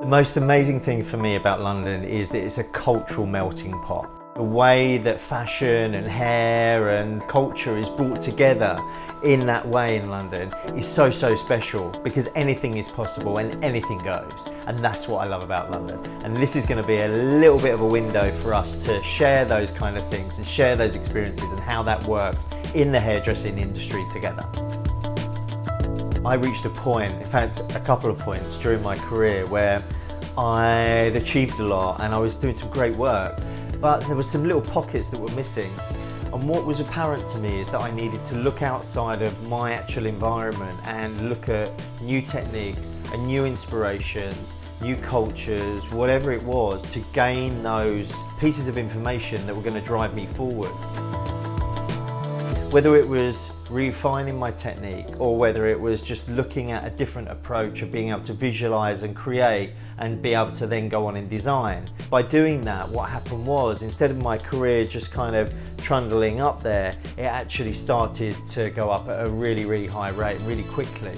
The most amazing thing for me about London is that it's a cultural melting pot. The way that fashion and hair and culture is brought together in that way in London is so special, because anything is possible and anything goes. And that's what I love about London. And this is going to be a little bit of a window for us to share those kind of things and share those experiences and how that works in the hairdressing industry together. I reached a point, in fact a couple of points during my career, where I'd achieved a lot and I was doing some great work, but there were some little pockets that were missing. And what was apparent to me is that I needed to look outside of my actual environment and look at new techniques and new inspirations, new cultures, whatever it was, to gain those pieces of information that were going to drive me forward. Whether it was refining my technique or whether it was just looking at a different approach of being able to visualize and create and be able to then go on and design. By doing that, what happened was, instead of my career just kind of trundling up there, it actually started to go up at a really high rate, really quickly.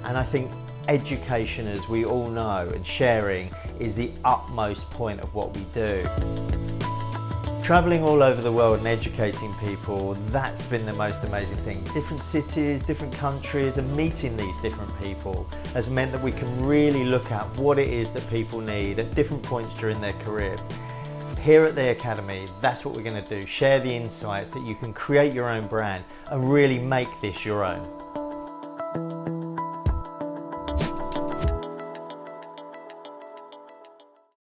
And I think education, as we all know, and sharing is the utmost point of what we do. Traveling all over the world and educating people, that's been the most amazing thing. Different cities, different countries, and meeting these different people has meant that we can really look at what it is that people need at different points during their career. Here at the Academy, that's what we're going to do. Share the insights that you can create your own brand and really make this your own.